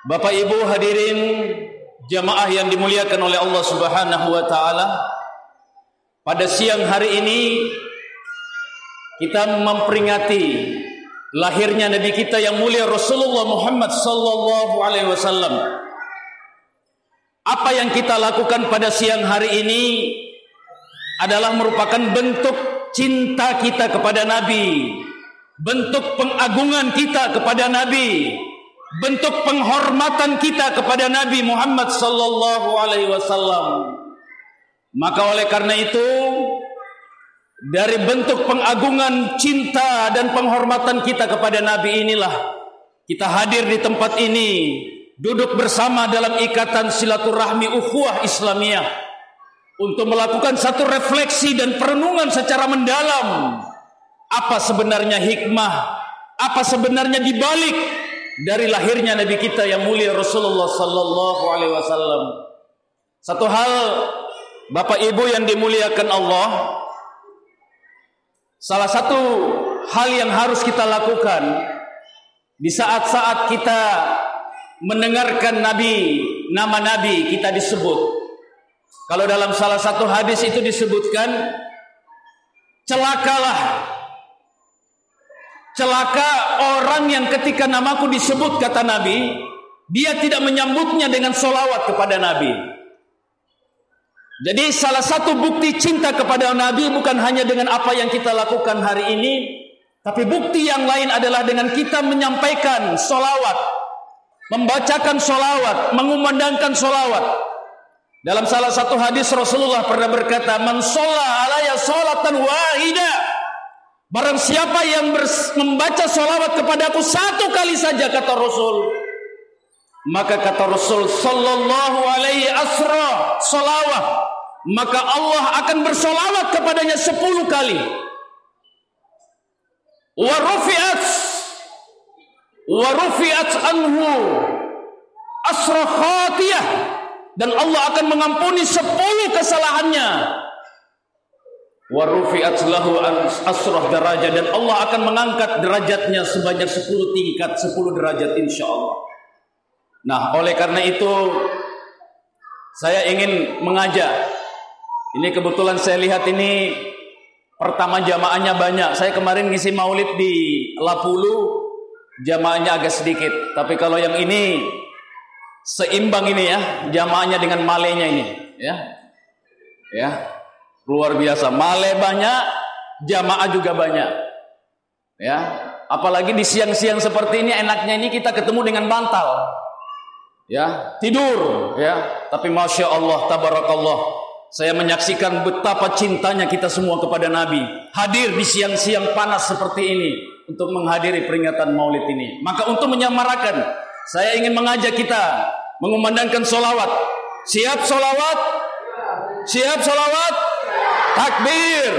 Bapak Ibu hadirin jamaah yang dimuliakan oleh Allah Subhanahu wa taala, pada siang hari ini kita memperingati lahirnya Nabi kita yang mulia Rasulullah Muhammad sallallahu alaihi wasallam. Apa yang kita lakukan pada siang hari ini adalah merupakan bentuk cinta kita kepada Nabi, bentuk pengagungan kita kepada Nabi, bentuk penghormatan kita kepada Nabi Muhammad sallallahu alaihi wasallam. Maka oleh karena itu, dari bentuk pengagungan cinta dan penghormatan kita kepada Nabi inilah kita hadir di tempat ini, duduk bersama dalam ikatan silaturahmi ukhuwah Islamiyah untuk melakukan satu refleksi dan perenungan secara mendalam. Apa sebenarnya hikmah, apa sebenarnya dibalik dari lahirnya Nabi kita yang mulia Rasulullah sallallahu alaihi wasallam. Satu hal, Bapak Ibu yang dimuliakan Allah, salah satu hal yang harus kita lakukan di saat-saat kita mendengarkan Nabi, nama Nabi kita disebut. Kalau dalam salah satu hadis itu disebutkan, celaka orang yang ketika namaku disebut, kata Nabi, dia tidak menyambutnya dengan sholawat kepada Nabi. Jadi salah satu bukti cinta kepada Nabi bukan hanya dengan apa yang kita lakukan hari ini, tapi bukti yang lain adalah dengan kita menyampaikan sholawat, membacakan sholawat, mengumandangkan sholawat. Dalam salah satu hadis Rasulullah pernah berkata, "Man sholla alaya sholatan wahida." Barang siapa yang membaca sholawat kepadaku satu kali saja, kata Rasul, maka kata Rasul sallallahu alaihi asra sholawat, maka Allah akan bersolawat kepadanya 10 kali. Wa rufi'at anhu asra khatiyah, dan Allah akan mengampuni 10 kesalahannya. Wa rufi'at lahu asrah darajah, dan Allah akan mengangkat derajatnya sebanyak 10 tingkat, 10 derajat insyaallah. Nah, oleh karena itu saya ingin mengajak. Ini kebetulan saya lihat ini pertama jamaahnya banyak. Saya kemarin ngisi maulid di Lapulu, jamaahnya agak sedikit. Tapi kalau yang ini seimbang ini ya, jamaahnya dengan malenya ini, ya. Ya. Luar biasa, male banyak, jamaah juga banyak. Ya, apalagi di siang-siang seperti ini, enaknya ini kita ketemu dengan bantal. Ya, tidur, ya. Tapi masya Allah, tabarakallah, saya menyaksikan betapa cintanya kita semua kepada Nabi. Hadir di siang-siang panas seperti ini untuk menghadiri peringatan Maulid ini. Maka untuk menyamarakan, saya ingin mengajak kita mengumandangkan sholawat. Siap sholawat? Siap sholawat? Takbir.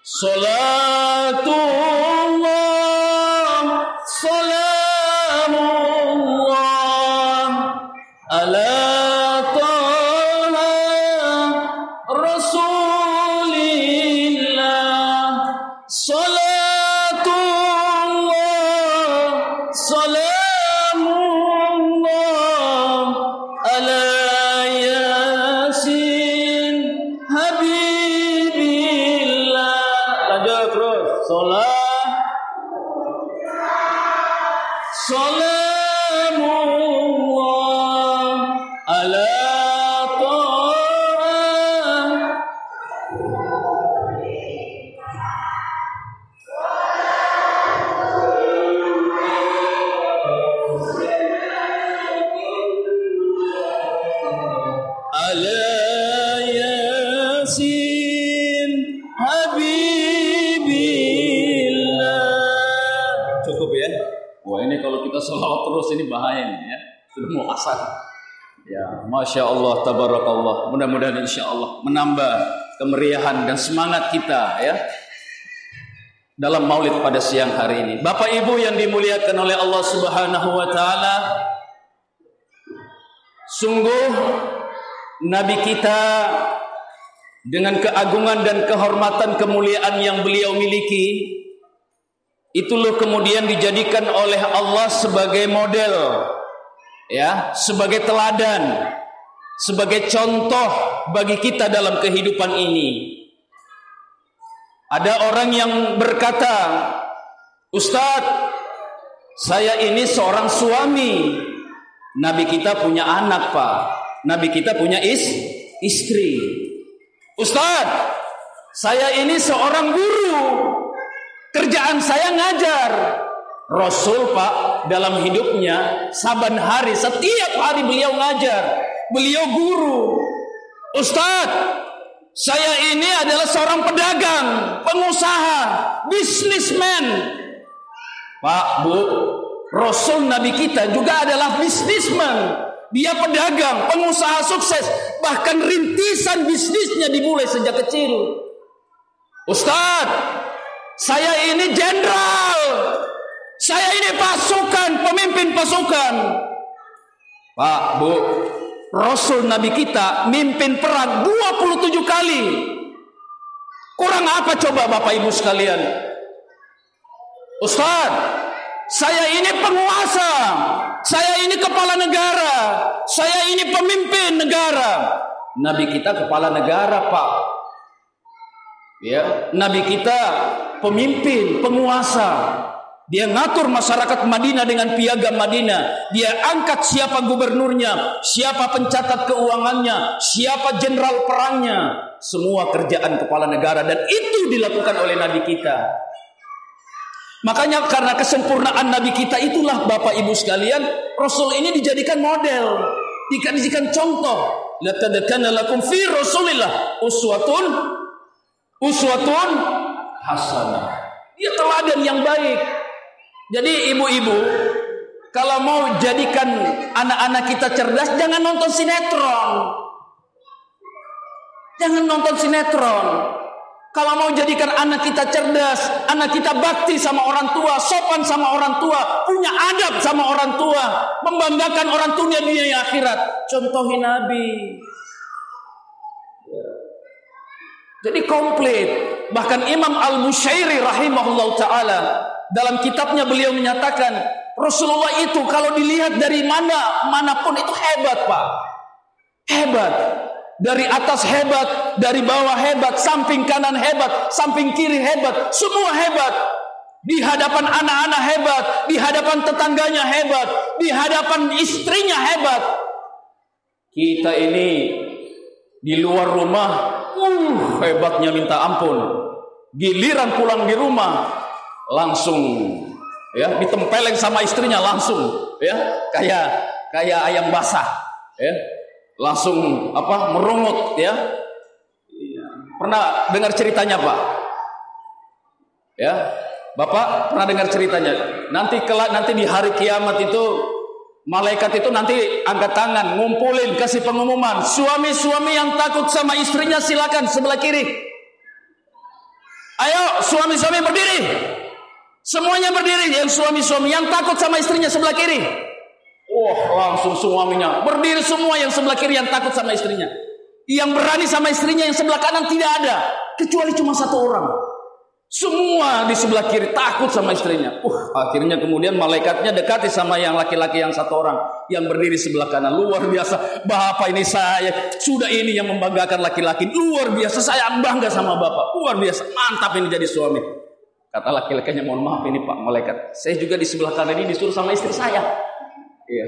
Salatullah, salamullah ala taha rasulillah. Salatullah, salamullah ala sholawat terus ini bahaya nih ya. Sudah mau asar. Ya, masya Allah, tabarakallah. Mudah-mudahan insya Allah menambah kemeriahan dan semangat kita ya dalam Maulid pada siang hari ini. Bapak Ibu yang dimuliakan oleh Allah Subhanahu wa taala, sungguh Nabi kita dengan keagungan dan kehormatan kemuliaan yang beliau miliki, itu loh kemudian dijadikan oleh Allah sebagai model, ya, sebagai teladan, sebagai contoh bagi kita dalam kehidupan ini. Ada orang yang berkata, Ustadz, saya ini seorang suami. Nabi kita punya anak, Pak. Nabi kita punya istri. Ustadz, saya ini seorang guru. Kerjaan saya ngajar. Rasul, Pak, dalam hidupnya saban hari, setiap hari beliau ngajar. Beliau guru. Ustadz, saya ini adalah seorang pedagang, pengusaha, businessman. Pak, Bu, Rasul Nabi kita juga adalah businessman. Dia pedagang, pengusaha sukses. Bahkan rintisan bisnisnya dimulai sejak kecil. Ustadz, saya ini jenderal. Saya ini pasukan, pemimpin pasukan. Pak, Bu, Rasul Nabi kita mimpin perang 27 kali. Kurang apa coba Bapak Ibu sekalian? Ustaz, saya ini penguasa. Saya ini kepala negara. Saya ini pemimpin negara. Nabi kita kepala negara, Pak. Ya, Nabi kita pemimpin, penguasa. Dia ngatur masyarakat Madinah dengan piagam Madinah. Dia angkat siapa gubernurnya, siapa pencatat keuangannya, siapa jenderal perangnya. Semua kerjaan kepala negara, dan itu dilakukan oleh Nabi kita. Makanya karena kesempurnaan Nabi kita itulah Bapak Ibu sekalian, Rasul ini dijadikan model, dijadikan contoh. Laqad kana lakum fi Rasulillah uswatun hasanah. Dia teladan yang baik. Jadi ibu-ibu, kalau mau jadikan anak-anak kita cerdas, jangan nonton sinetron. Jangan nonton sinetron. Kalau mau jadikan anak kita cerdas, anak kita bakti sama orang tua, sopan sama orang tua, punya adab sama orang tua, membanggakan orang tua dunia akhirat, contohi Nabi. Jadi komplit. Bahkan Imam Al-Bushairi rahimahullah ta'ala, dalam kitabnya beliau menyatakan, Rasulullah itu kalau dilihat dari manapun itu hebat, Pak. Hebat. Dari atas hebat, dari bawah hebat, samping kanan hebat, samping kiri hebat, semua hebat. Di hadapan anak-anak hebat, di hadapan tetangganya hebat, di hadapan istrinya hebat. Kita ini di luar rumah, hebatnya minta ampun. Giliran pulang di rumah, langsung ya ditempeleng sama istrinya langsung, ya kayak ayam basah, ya. Langsung merungut, ya. Pernah dengar ceritanya, Pak? Ya, Bapak pernah dengar ceritanya? Nanti di hari kiamat itu malaikat itu nanti angkat tangan, ngumpulin, kasih pengumuman, suami-suami yang takut sama istrinya silakan sebelah kiri. Ayo suami-suami berdiri. Semuanya berdiri, yang suami-suami yang takut sama istrinya sebelah kiri. Langsung suaminya berdiri semua, yang sebelah kiri yang takut sama istrinya. Yang berani sama istrinya yang sebelah kanan tidak ada, kecuali cuma satu orang. Semua di sebelah kiri takut sama istrinya. Akhirnya kemudian malaikatnya dekati sama yang laki-laki yang satu orang yang berdiri sebelah kanan. Luar biasa, Bapak ini saya sudah ini yang membanggakan laki-laki. Luar biasa, saya bangga sama Bapak. Luar biasa, mantap ini jadi suami. Kata laki-lakinya, mohon maaf ini Pak malaikat, saya juga di sebelah kanan ini disuruh sama istri saya. Iya.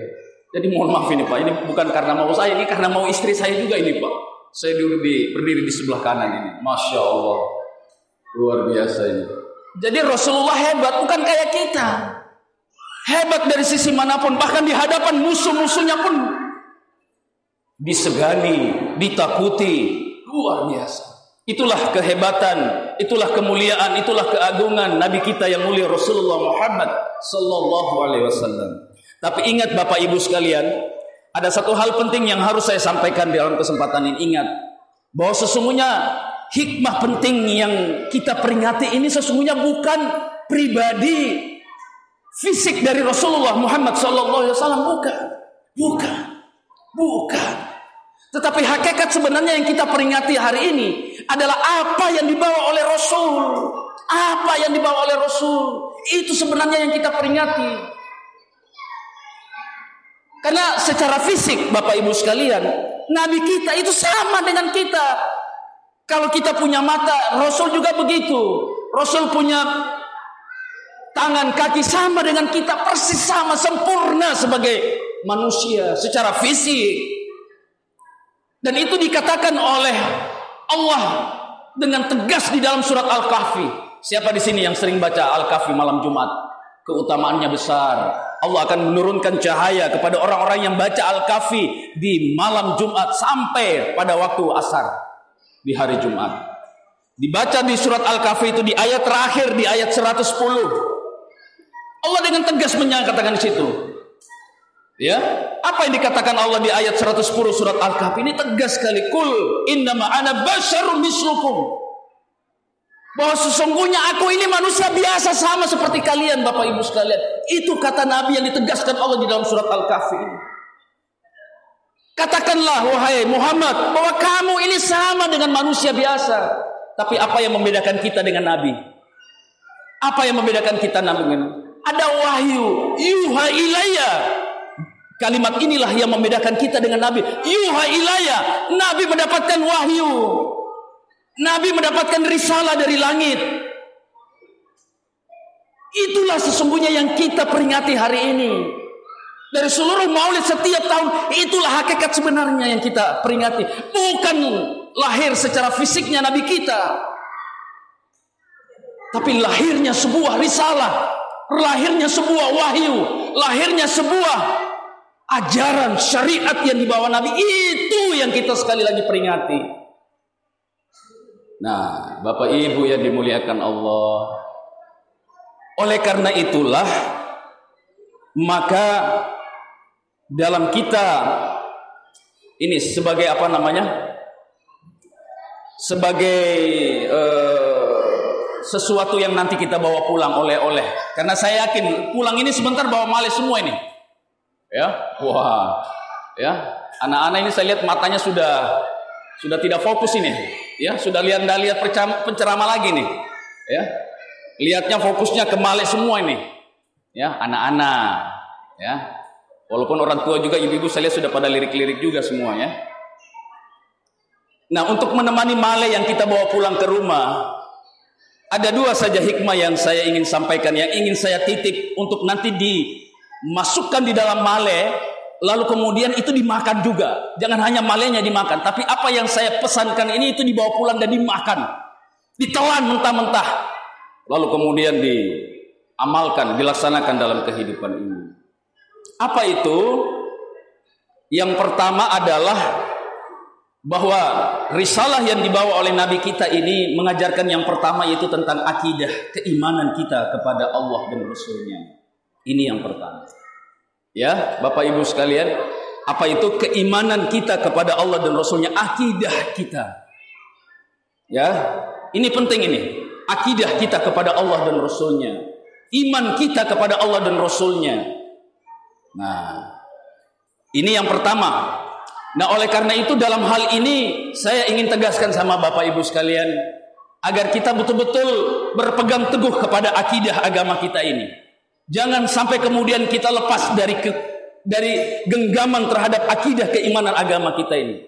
Jadi mohon maaf ini Pak, ini bukan karena mau saya, ini karena mau istri saya juga ini Pak. Saya berdiri di sebelah kanan ini. Masya Allah, luar biasa ini. Jadi Rasulullah hebat, bukan kayak kita. Hebat dari sisi manapun, bahkan di hadapan musuh-musuhnya pun disegani, ditakuti. Luar biasa. Itulah kehebatan, itulah kemuliaan, itulah keagungan Nabi kita yang mulia Rasulullah Muhammad sallallahu alaihi wasallam. Tapi ingat Bapak Ibu sekalian, ada satu hal penting yang harus saya sampaikan dalam kesempatan ini. Ingat bahwa sesungguhnya hikmah penting yang kita peringati ini sesungguhnya bukan pribadi fisik dari Rasulullah Muhammad SAW, bukan. Tetapi hakikat sebenarnya yang kita peringati hari ini adalah apa yang dibawa oleh Rasul. Apa yang dibawa oleh Rasul? Itu sebenarnya yang kita peringati. Karena secara fisik, Bapak Ibu sekalian, Nabi kita itu sama dengan kita. Kalau kita punya mata, Rasul juga begitu. Rasul punya tangan, kaki sama dengan kita, persis sama, sempurna sebagai manusia secara fisik. Dan itu dikatakan oleh Allah dengan tegas di dalam surat Al-Kahfi. Siapa di sini yang sering baca Al-Kahfi malam Jumat? Keutamaannya besar. Allah akan menurunkan cahaya kepada orang-orang yang baca Al-Kahfi di malam Jumat sampai pada waktu asar di hari Jumat. Dibaca di surat Al-Kahfi itu di ayat terakhir, di ayat 110. Allah dengan tegas menyatakan di situ. Ya, apa yang dikatakan Allah di ayat 110 surat Al-Kahfi ini tegas sekali. Kul innama ana basyarun mislukum. Bahwa sesungguhnya aku ini manusia biasa sama seperti kalian, Bapak Ibu sekalian. Itu kata Nabi yang ditegaskan Allah di dalam surat Al-Kahfi ini. Katakanlah wahai Muhammad bahwa kamu ini sama dengan manusia biasa. Tapi apa yang membedakan kita dengan Nabi? Apa yang membedakan kita dengan? Ada wahyu, yuha ilayya. Kalimat inilah yang membedakan kita dengan Nabi. Yuha ilayya. Nabi mendapatkan wahyu. Nabi mendapatkan risalah dari langit. Itulah sesungguhnya yang kita peringati hari ini. Dari seluruh maulid setiap tahun, itulah hakikat sebenarnya yang kita peringati. Bukan lahir secara fisiknya Nabi kita, tapi lahirnya sebuah risalah, lahirnya sebuah wahyu, lahirnya sebuah ajaran syariat yang dibawa Nabi. Itu yang kita sekali lagi peringati. Nah, Bapak Ibu yang dimuliakan Allah, oleh karena itulah maka dalam kita ini sebagai apa namanya, sebagai sesuatu yang nanti kita bawa pulang oleh-oleh. Karena saya yakin pulang ini sebentar bawa male semua ini. Ya, wah, ya, anak-anak ini saya lihat matanya sudah tidak fokus ini. Ya, sudah lihat penceramah lagi nih. Ya. Lihatnya fokusnya ke male semua ini. Ya, anak-anak. Ya. Walaupun orang tua juga ibu-ibu saya lihat sudah pada lirik-lirik juga semua ya. Nah, untuk menemani male yang kita bawa pulang ke rumah, ada dua saja hikmah yang saya ingin sampaikan, yang ingin saya titip untuk nanti dimasukkan di dalam male. Lalu kemudian itu dimakan juga. Jangan hanya malenya dimakan, tapi apa yang saya pesankan ini itu dibawa pulang dan dimakan. Ditelan mentah-mentah. Lalu kemudian diamalkan, dilaksanakan dalam kehidupan ini. Apa itu? Yang pertama adalah bahwa risalah yang dibawa oleh Nabi kita ini mengajarkan yang pertama yaitu tentang akidah, keimanan kita kepada Allah dan Rasul-Nya. Ini yang pertama. Ya, Bapak Ibu sekalian, apa itu keimanan kita kepada Allah dan Rasul-Nya, akidah kita. Ya, ini penting ini. Akidah kita kepada Allah dan Rasul-Nya, iman kita kepada Allah dan Rasul-Nya. Nah, ini yang pertama. Nah, oleh karena itu dalam hal ini saya ingin tegaskan sama Bapak Ibu sekalian agar kita betul-betul berpegang teguh kepada akidah agama kita ini. Jangan sampai kemudian kita lepas dari genggaman terhadap akidah keimanan agama kita ini.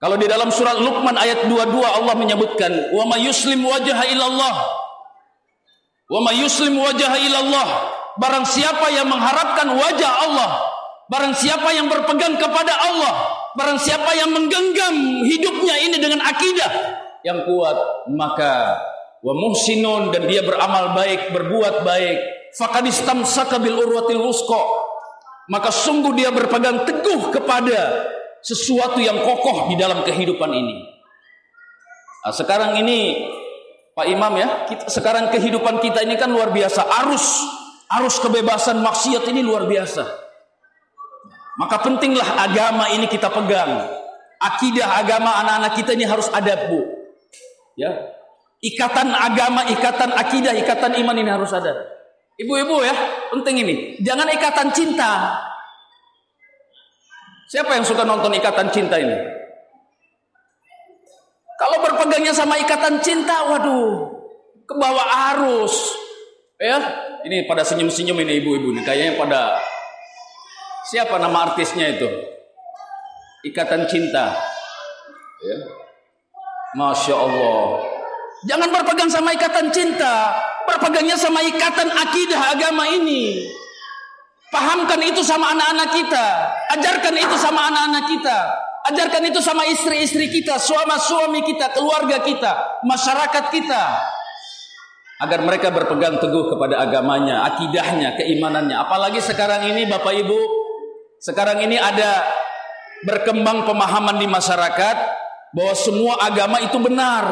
Kalau di dalam surat Luqman ayat 22 Allah menyebutkan, "Wa may yuslim wajhahu ilallah." Wa may yuslim wajhahu ilallah. Barang siapa yang mengharapkan wajah Allah, barang siapa yang berpegang kepada Allah, barang siapa yang menggenggam hidupnya ini dengan akidah yang kuat, maka wa muhsinun, dan dia beramal baik, berbuat baik, faqad istamsaka bil urwatil wusqa, maka sungguh dia berpegang teguh kepada sesuatu yang kokoh di dalam kehidupan ini. Nah, sekarang ini Pak Imam ya, sekarang kehidupan kita ini kan luar biasa, arus kebebasan maksiat ini luar biasa. Maka pentinglah agama ini kita pegang. Akidah agama anak-anak kita ini harus ada, Bu. Ya. Ikatan agama, ikatan akidah, ikatan iman ini harus ada. Ibu-ibu ya, penting ini. Jangan ikatan cinta. Siapa yang suka nonton ikatan cinta ini? Kalau berpegangnya sama ikatan cinta, waduh, ke bawah arus. Ya, ini pada senyum-senyum ini ibu-ibu nih, kayaknya pada siapa nama artisnya itu? Ikatan Cinta. Ya. Masya Allah. Jangan berpegang sama ikatan cinta, berpegangnya sama ikatan akidah agama ini. Pahamkan itu sama anak-anak kita, ajarkan itu sama anak-anak kita, ajarkan itu sama istri-istri kita, suami-suami kita, keluarga kita, masyarakat kita, agar mereka berpegang teguh kepada agamanya, akidahnya, keimanannya. Apalagi sekarang ini Bapak Ibu, sekarang ini ada berkembang pemahaman di masyarakat bahwa semua agama itu benar.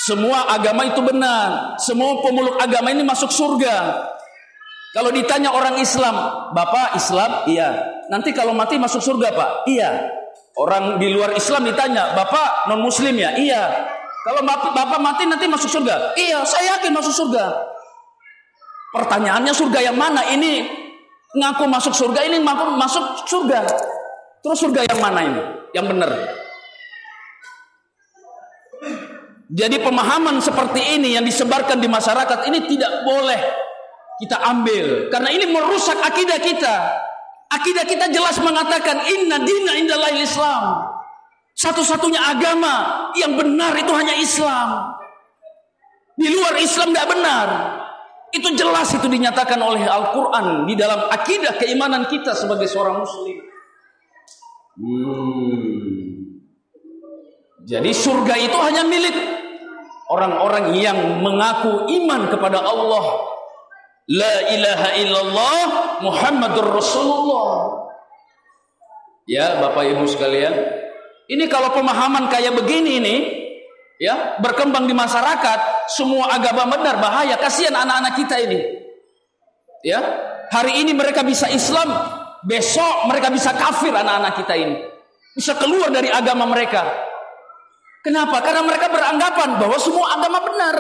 Semua agama itu benar. Semua pemeluk agama ini masuk surga. Kalau ditanya orang Islam, Bapak Islam? Iya. Nanti kalau mati masuk surga Pak? Iya. Orang di luar Islam ditanya, Bapak non muslim ya? Iya. Kalau Bapak mati nanti masuk surga? Iya, saya yakin masuk surga. Pertanyaannya surga yang mana? Ini ngaku masuk surga, ini ngaku masuk surga. Terus surga yang mana ini? Yang benar. Jadi pemahaman seperti ini yang disebarkan di masyarakat ini tidak boleh kita ambil, karena ini merusak akidah kita. Akidah kita jelas mengatakan inna dina indallahil Islam. Satu-satunya agama yang benar itu hanya Islam. Di luar Islam tidak benar. Itu jelas, itu dinyatakan oleh Al-Quran di dalam akidah keimanan kita sebagai seorang muslim. Jadi surga itu hanya milik orang-orang yang mengaku iman kepada Allah. La ilaha illallah Muhammadur Rasulullah. Ya Bapak Ibu sekalian, ini kalau pemahaman kayak begini nih, ya, berkembang di masyarakat, semua agama benar, bahaya, kasihan anak-anak kita ini. Ya, hari ini mereka bisa Islam, besok mereka bisa kafir, anak-anak kita ini bisa keluar dari agama mereka. Kenapa? Karena mereka beranggapan bahwa semua agama benar.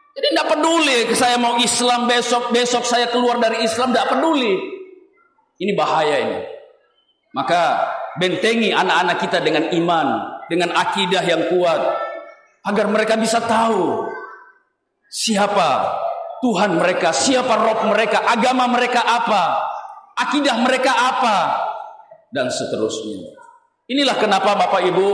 Jadi tidak peduli saya mau Islam besok saya keluar dari Islam, tidak peduli. Ini bahaya ini. Maka bentengi anak-anak kita dengan iman, dengan akidah yang kuat, agar mereka bisa tahu siapa Tuhan mereka, siapa Rob mereka, agama mereka apa, akidah mereka apa, dan seterusnya. Inilah kenapa Bapak Ibu,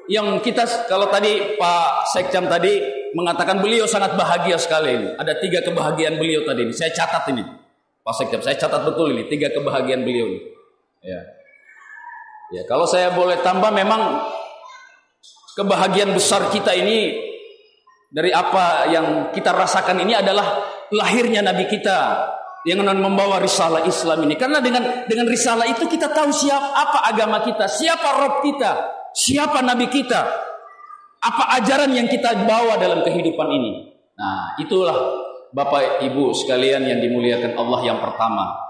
yang kita, kalau tadi Pak Sekjam tadi mengatakan beliau sangat bahagia sekali ini. Ada 3 kebahagiaan beliau tadi ini. Saya catat ini, Pak Sekjam, saya catat betul ini 3 kebahagiaan beliau ini. Ya, kalau saya boleh tambah, memang kebahagiaan besar kita ini dari apa yang kita rasakan ini adalah lahirnya Nabi kita yang membawa risalah Islam ini. Karena dengan risalah itu kita tahu apa agama kita, siapa Rob kita, siapa Nabi kita, apa ajaran yang kita bawa dalam kehidupan ini. Nah, itulah Bapak Ibu sekalian yang dimuliakan Allah yang pertama.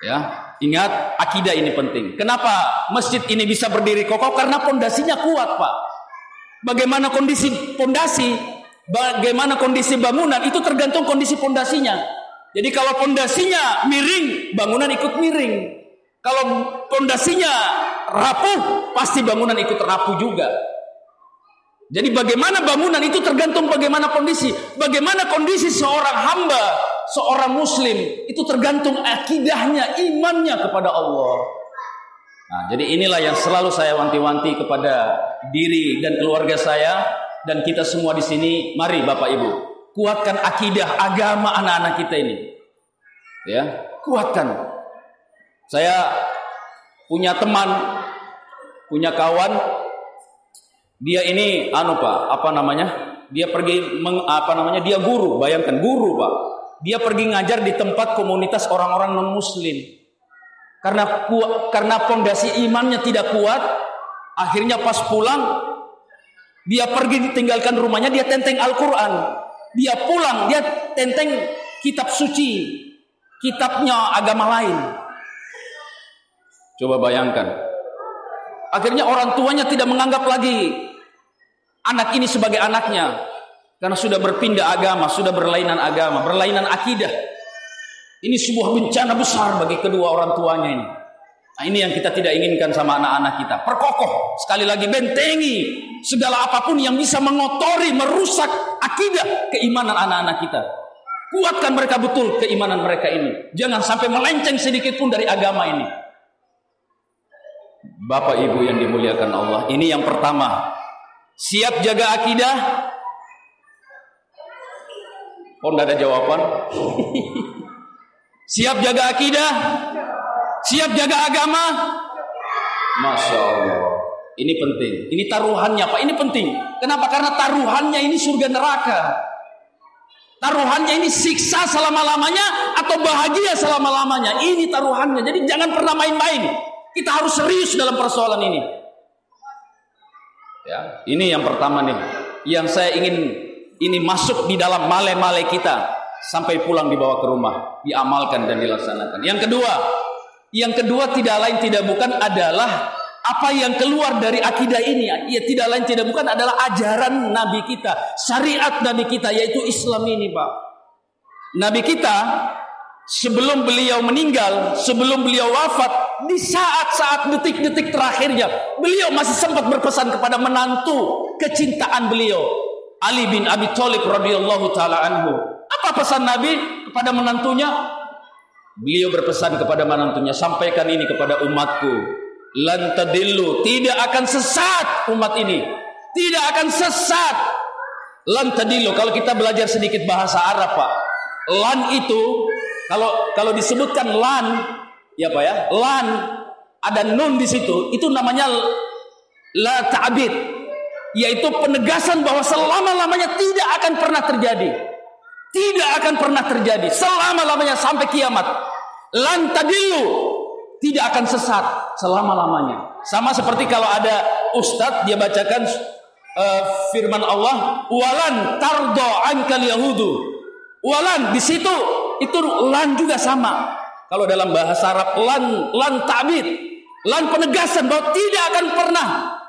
Ya, ingat, akidah ini penting. Kenapa masjid ini bisa berdiri kokoh? Karena pondasinya kuat, Pak. Bagaimana kondisi pondasi, bagaimana kondisi bangunan, itu tergantung kondisi pondasinya. Jadi kalau pondasinya miring, bangunan ikut miring. Kalau pondasinya rapuh, pasti bangunan ikut rapuh juga. Jadi bagaimana bangunan itu tergantung bagaimana kondisi. Bagaimana kondisi seorang hamba, seorang muslim, itu tergantung akidahnya, imannya kepada Allah. Nah, jadi inilah yang selalu saya wanti-wanti kepada diri dan keluarga saya dan kita semua di sini. Mari Bapak Ibu, kuatkan akidah agama anak-anak kita ini. Ya, kuatkan. Saya punya teman, punya kawan. Dia ini dia pergi dia guru, bayangkan guru, Pak. Dia pergi ngajar di tempat komunitas orang-orang non-muslim. Karena pondasi imannya tidak kuat, akhirnya pas pulang dia pergi tinggalkan rumahnya, dia tenteng Al-Qur'an. Dia pulang, dia tenteng kitab suci, kitabnya agama lain. Coba bayangkan. Akhirnya orang tuanya tidak menganggap lagi anak ini sebagai anaknya, karena sudah berpindah agama, sudah berlainan agama, berlainan akidah. Ini sebuah bencana besar bagi kedua orang tuanya ini. Nah, ini yang kita tidak inginkan sama anak-anak kita. Perkokoh, sekali lagi bentengi segala apapun yang bisa mengotori, merusak akidah keimanan anak-anak kita. Kuatkan mereka betul keimanan mereka ini. Jangan sampai melenceng sedikit pun dari agama ini. Bapak Ibu yang dimuliakan Allah, ini yang pertama. Siap jaga akidah? Oh, enggak ada jawaban. Siap jaga akidah? Siap jaga agama? Masya Allah. Ini penting. Ini taruhannya Pak. Ini penting. Kenapa? Karena taruhannya ini surga neraka. Taruhannya ini siksa selama-lamanya atau bahagia selama-lamanya. Ini taruhannya. Jadi jangan pernah main-main. Kita harus serius dalam persoalan ini. Ya, ini yang pertama nih. Yang saya ingin ini masuk di dalam male-male kita sampai pulang dibawa ke rumah, diamalkan dan dilaksanakan. Yang kedua tidak lain tidak bukan adalah apa yang keluar dari akidah ini. Ya, tidak lain tidak bukan adalah ajaran Nabi kita, syariat Nabi kita, yaitu Islam ini, Pak. Nabi kita sebelum beliau meninggal, sebelum beliau wafat, di saat-saat detik-detik terakhirnya, beliau masih sempat berpesan kepada menantu kecintaan beliau, Ali bin Abi Thalib radhiyallahu taala anhu. Apa pesan Nabi kepada menantunya? Beliau berpesan kepada menantunya, sampaikan ini kepada umatku. Lan tadillu, tidak akan sesat umat ini. Tidak akan sesat. Lan tadillu, kalau kita belajar sedikit bahasa Arab, Pak. Lan itu kalau disebutkan lan, ya Pak ya, lan ada nun di situ, itu namanya la ta'bid, yaitu penegasan bahwa selama-lamanya tidak akan pernah terjadi. Tidak akan pernah terjadi selama-lamanya sampai kiamat. Lan tadillu, tidak akan sesat selama-lamanya. Sama seperti kalau ada ustadz dia bacakan firman Allah, walan tardo ankal yahudu. Walan di situ itu lan juga sama. Kalau dalam bahasa Arab lan ta'bid, lan penegasan bahwa tidak akan pernah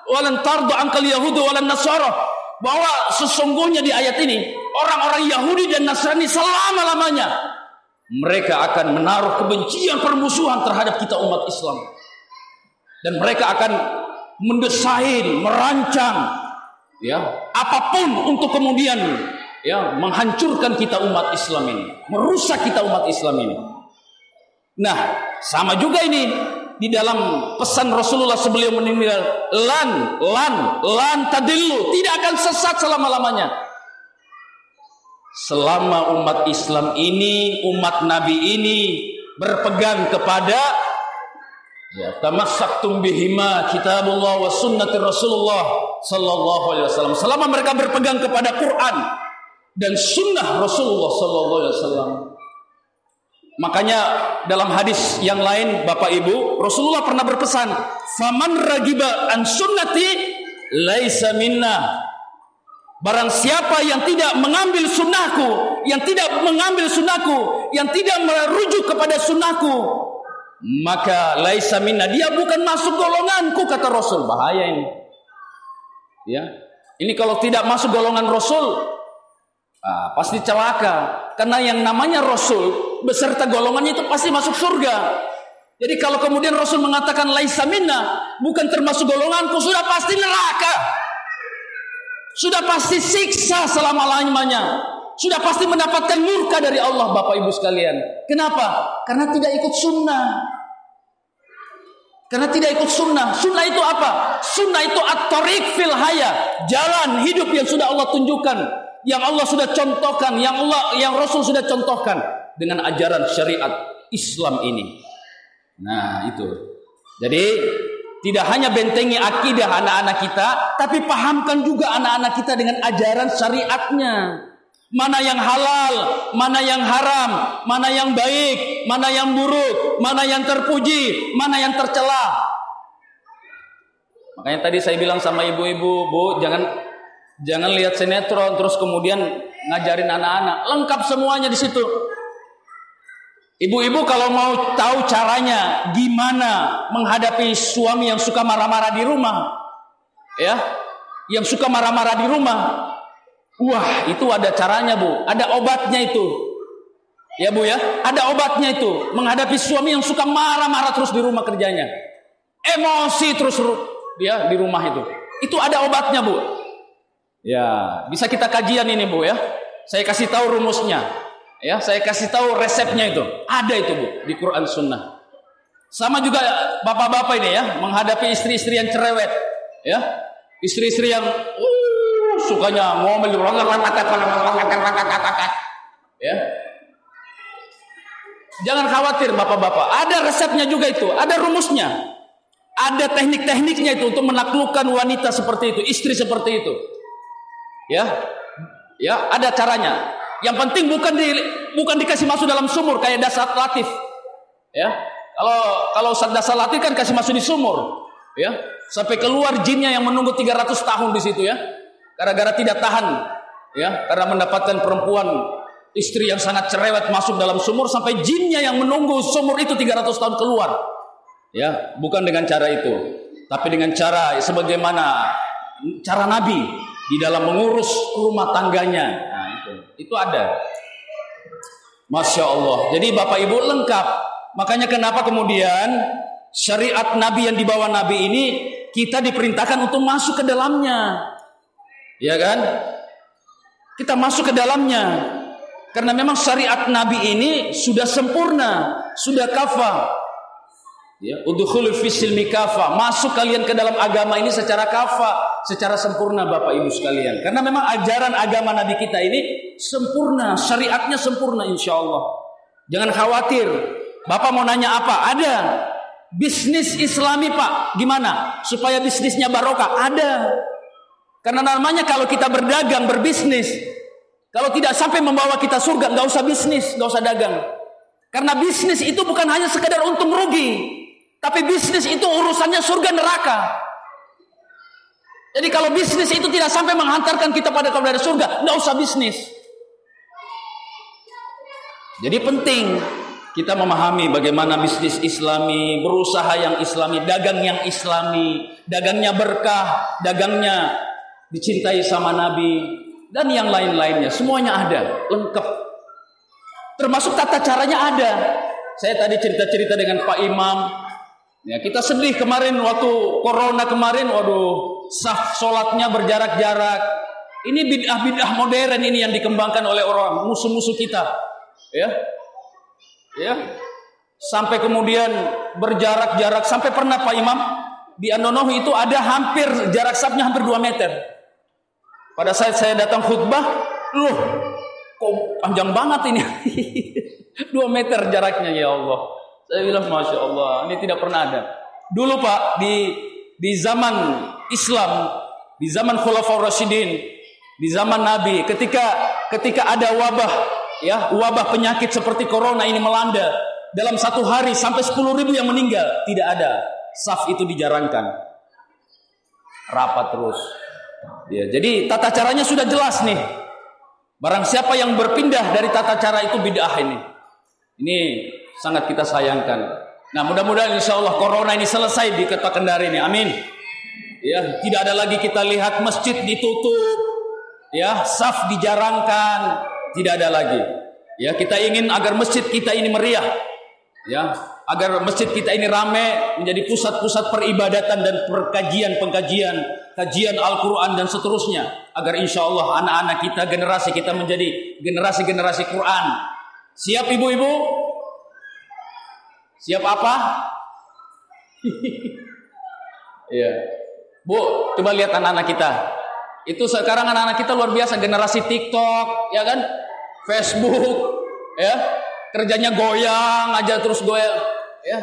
walan tardo ankal yahudu walan nasara, bahwa sesungguhnya di ayat ini orang-orang Yahudi dan Nasrani selama-lamanya mereka akan menaruh kebencian, permusuhan terhadap kita umat Islam, dan mereka akan mendesain, merancang ya apapun untuk kemudian ya menghancurkan kita umat Islam ini, merusak kita umat Islam ini. Nah, sama juga ini di dalam pesan Rasulullah sebelum meninggal, lan tadillu, tidak akan sesat selama-lamanya. Selama umat Islam ini, umat Nabi ini berpegang kepada ya tamassaktum bihima kitabullah wa sunnati Rasulullah sallallahu alaihi wasallam. Selama mereka berpegang kepada Quran dan sunnah Rasulullah sallallahu alaihi wasallam. Makanya dalam hadis yang lain Bapak Ibu, Rasulullah pernah berpesan, "Faman ragiba an sunnati laisa minna." Barang siapa yang tidak mengambil sunnahku, yang tidak merujuk kepada sunnahku, maka laisa minna, dia bukan masuk golonganku, kata Rasul. Bahaya ini. Ya. Ini kalau tidak masuk golongan Rasul, pasti celaka. Karena yang namanya Rasul beserta golongannya itu pasti masuk surga. Jadi kalau kemudian Rasul mengatakan laisa minna, bukan termasuk golonganku, sudah pasti neraka. Sudah pasti siksa selama-lamanya. Sudah pasti mendapatkan murka dari Allah, Bapak Ibu sekalian. Kenapa? Karena tidak ikut sunnah. Karena tidak ikut sunnah. Sunnah itu apa? Sunnah itu at-tariq fil haya, jalan hidup yang sudah Allah tunjukkan, yang Allah sudah contohkan, yang Rasul sudah contohkan dengan ajaran syariat Islam ini. Nah, itu. Jadi tidak hanya bentengi akidah anak-anak kita, tapi pahamkan juga anak-anak kita dengan ajaran syariatnya. Mana yang halal, mana yang haram, mana yang baik, mana yang buruk, mana yang terpuji, mana yang tercela. Makanya tadi saya bilang sama ibu-ibu, Bu, jangan lihat sinetron terus kemudian ngajarin anak-anak. Lengkap semuanya di situ. Ibu-ibu kalau mau tahu caranya gimana menghadapi suami yang suka marah-marah di rumah, ya, yang suka marah-marah di rumah, wah itu ada caranya Bu, ada obatnya itu. Ya Bu ya, ada obatnya itu. Menghadapi suami yang suka marah-marah terus di rumah kerjanya. Emosi terus dia di rumah itu. Itu ada obatnya Bu. Ya, bisa kita kajian ini Bu ya. Saya kasih tahu rumusnya. Ya, saya kasih tahu resepnya itu. Ada itu Bu di Quran Sunnah. Sama juga bapak-bapak ini ya, menghadapi istri-istri yang cerewet. Ya, istri-istri yang sukanya ngomel. Ya. Jangan khawatir bapak-bapak, ada resepnya juga itu, ada rumusnya, ada teknik-tekniknya itu untuk menaklukkan wanita seperti itu, istri seperti itu, ya, ada caranya. Yang penting bukan dikasih masuk dalam sumur kayak Dasar Latif, ya. Kalau Dasar Latif kan kasih masuk di sumur, ya, sampai keluar jinnya yang menunggu 300 tahun di situ ya, gara-gara tidak tahan, ya, karena mendapatkan perempuan. Istri yang sangat cerewet masuk dalam sumur sampai jinnya yang menunggu sumur itu 300 tahun keluar. Ya, bukan dengan cara itu, tapi dengan cara sebagaimana cara Nabi di dalam mengurus rumah tangganya. Nah, itu ada. Masya Allah. Jadi Bapak Ibu lengkap. Makanya kenapa kemudian syariat Nabi yang dibawa Nabi ini kita diperintahkan untuk masuk ke dalamnya. Ya kan? Kita masuk ke dalamnya. Karena memang syariat Nabi ini sudah sempurna, sudah kafah. Ya, udkhulu fis-silmi kafah. Masuk kalian ke dalam agama ini secara kafah, secara sempurna Bapak Ibu sekalian. Karena memang ajaran agama Nabi kita ini sempurna, syariatnya sempurna insyaallah. Jangan khawatir. Bapak mau nanya apa? Ada. Bisnis Islami Pak, gimana? Supaya bisnisnya barokah? Ada. Karena namanya kalau kita berdagang, berbisnis, kalau tidak sampai membawa kita surga, nggak usah bisnis, nggak usah dagang. Karena bisnis itu bukan hanya sekedar untung rugi, tapi bisnis itu urusannya surga neraka. Jadi kalau bisnis itu tidak sampai menghantarkan kita pada surga, nggak usah bisnis. Jadi penting kita memahami bagaimana bisnis Islami, berusaha yang Islami, dagang yang Islami, dagangnya berkah, dagangnya dicintai sama Nabi. Dan yang lain-lainnya, semuanya ada, lengkap. Termasuk tata caranya ada. Saya tadi cerita-cerita dengan Pak Imam. Ya, kita sedih kemarin waktu corona kemarin, waduh, saf sholatnya berjarak-jarak. Ini bid'ah modern ini yang dikembangkan oleh orang musuh-musuh kita. Ya, sampai kemudian berjarak-jarak. Sampai pernah Pak Imam di Andonohu itu ada hampir jarak safnya hampir 2 meter. Pada saat saya datang khutbah, loh, kok panjang banget ini. 2 meter jaraknya ya Allah. Saya bilang Masya Allah, ini tidak pernah ada. Dulu Pak, di zaman Islam, di zaman Khulafaur Rasyidin, di zaman Nabi, ketika ada wabah, ya, wabah penyakit seperti corona ini melanda, dalam 1 hari sampai 10.000 yang meninggal, tidak ada. Saf itu dijarangkan. Rapat terus. Ya, jadi tata caranya sudah jelas nih. Barang siapa yang berpindah dari tata cara itu bid'ah ini. Ini sangat kita sayangkan. Nah, mudah-mudahan insya Allah corona ini selesai di Kota Kendari ini. Amin. Ya, tidak ada lagi kita lihat masjid ditutup, ya, saf dijarangkan, tidak ada lagi. Ya, kita ingin agar masjid kita ini meriah. Ya, agar masjid kita ini ramai, menjadi pusat-pusat peribadatan dan pengkajian, kajian Al-Quran dan seterusnya, agar insya Allah anak-anak kita, generasi kita menjadi generasi-generasi Quran. Siap ibu-ibu? Siap apa? Ya, Bu, coba lihat anak-anak kita. Itu sekarang anak-anak kita luar biasa, generasi TikTok, ya kan? Facebook, ya. Kerjanya goyang aja terus goyang, ya.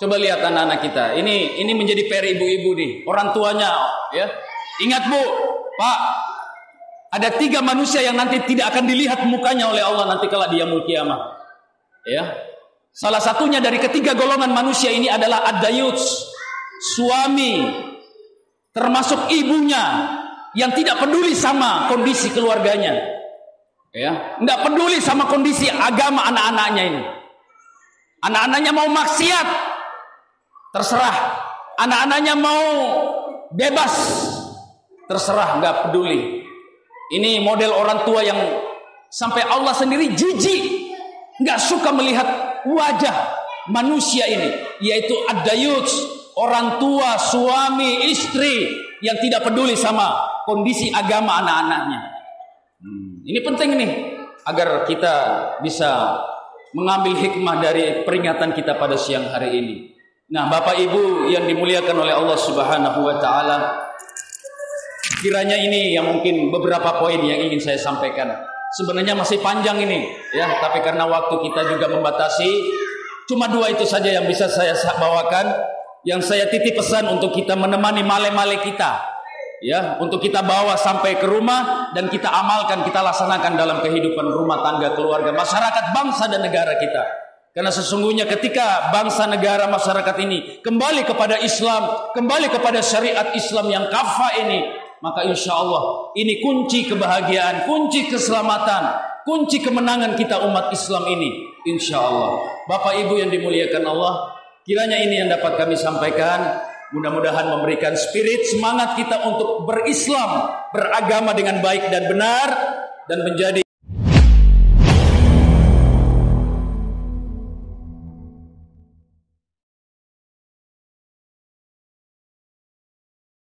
Coba lihat anak-anak kita. Ini menjadi PR ibu-ibu nih, orang tuanya, ya. Ingat Bu, Pak, ada 3 manusia yang nanti tidak akan dilihat mukanya oleh Allah nanti kala di yaumul kiamah. Ya. Salah satunya dari ketiga golongan manusia ini adalah ad-dayuts, suami, termasuk ibunya yang tidak peduli sama kondisi keluarganya. Ya, enggak peduli sama kondisi agama anak-anaknya ini. Anak-anaknya mau maksiat, terserah. Anak-anaknya mau bebas, terserah, enggak peduli. Ini model orang tua yang sampai Allah sendiri jijik nggak suka melihat wajah manusia ini, yaitu ad-dayuts, orang tua, suami, istri yang tidak peduli sama kondisi agama anak-anaknya. Ini penting nih agar kita bisa mengambil hikmah dari peringatan kita pada siang hari ini. Nah, Bapak Ibu yang dimuliakan oleh Allah Subhanahu wa taala, kiranya ini yang mungkin beberapa poin yang ingin saya sampaikan. Sebenarnya masih panjang ini ya, tapi karena waktu kita juga membatasi, cuma 2 itu saja yang bisa saya bawakan. Yang saya titip pesan untuk kita menemani male-male kita, ya, untuk kita bawa sampai ke rumah dan kita amalkan, kita laksanakan dalam kehidupan rumah tangga, keluarga, masyarakat, bangsa dan negara kita. Karena sesungguhnya ketika bangsa, negara, masyarakat ini kembali kepada Islam, kembali kepada syariat Islam yang kafah ini, maka insya Allah ini kunci kebahagiaan, kunci keselamatan, kunci kemenangan kita umat Islam ini, insya Allah. Bapak Ibu yang dimuliakan Allah, kiranya ini yang dapat kami sampaikan. Mudah-mudahan memberikan spirit semangat kita untuk berislam, beragama dengan baik dan benar, dan menjadi